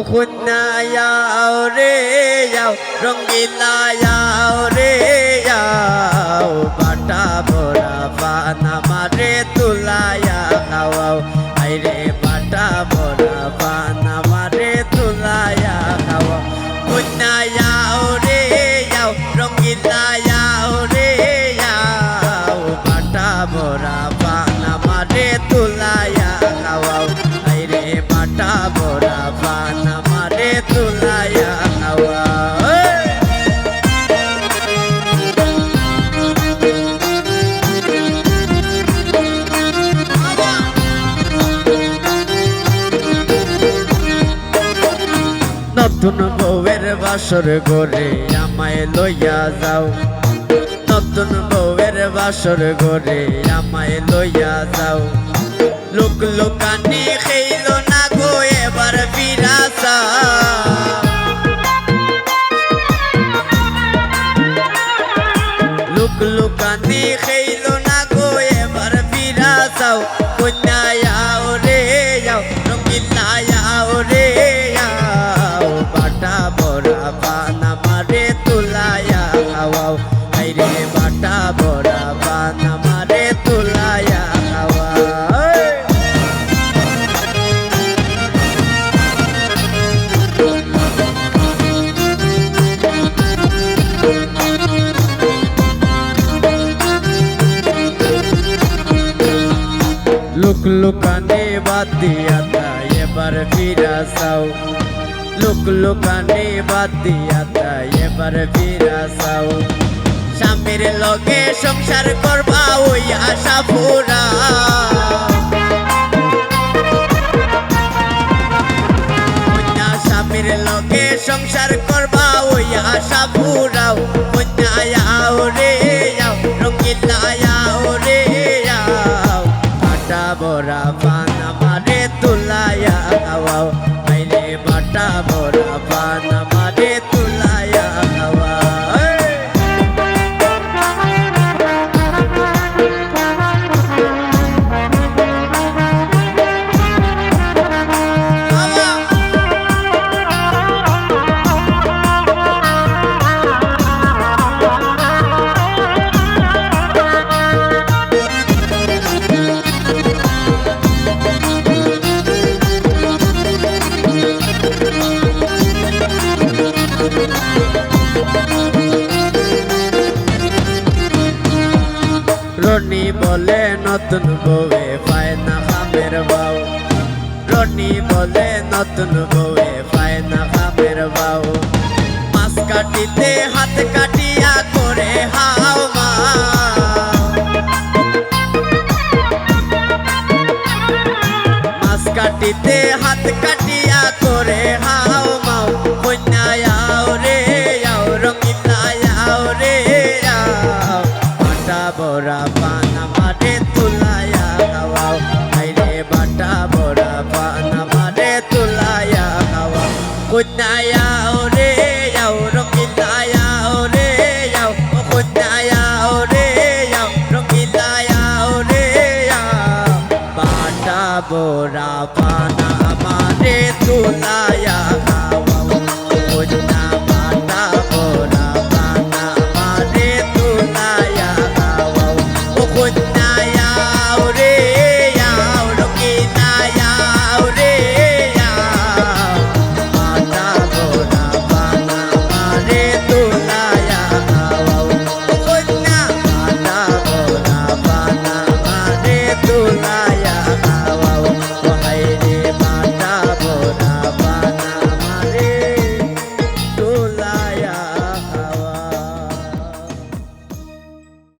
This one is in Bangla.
খুন্নায়াও রে যাও রঙ্গিলায়াও রে যাও বাটা ভরা পানা মারে তুলায়া খাওয়াও আইরে বাটা ভরা পানা মারে তুলায়া খাওয়াও খুন্নায়াও রে যাও রঙ্গিলায়াও রে যাও বাটা ভরা পানা মারে তুলায়া খাওয়াও আইরে বাটা ভরা পানা মারে তুলায়া খাওয়াও নতুন বউয়ের বাসর ঘরে আমায় লইয়া যাও নতুন বউয়ের বাসর ঘরে আমায় লইয়া যাও লোক লোকানি খেইল না গো এবার ফিরাসা লোক লোকানি খেইল না গো এবার ফিরাসাও কন্যায়াও রে যাও রঙ্গিলায়াও রে যাও বাটা ভরা পানা মারে তুলায়া খাওয়াও আইরে বাটা ভরা পানা মারে তুলায়া খাওয়াও লোক লোকানে বাদ দিয়া তাই এবার ফিরাসাও লোক লোকানে বাদ দিয়া তাই এবার ফিরাসাও স্বামীর লগে সংসার করবা ওই আশা পুরা স্বামীর লগে সংসার করবা ওই আশা পুরাও কন্যায়াও রে যাও রঙ্গিলায়াও রে যাও বাটা ভরা পানা মারে তুলায়া খাওয়াও আইরে বাটা ভরা পানা মারে তুলায়া খাওয়াও রনি বলে নতুন বউয়ে পায় না খামের বাউ রনি বলে নতুন বউয়ে পায় না খামের বাউ মাছ কাটিতে হাত কাটিয়া করে হাও মা মাছ কাটিতে হাত কাটিয়া করে হাও মাও কন্যায়াও রে যাও রঙ্গিলায়াও রে যাও বাটা ভরা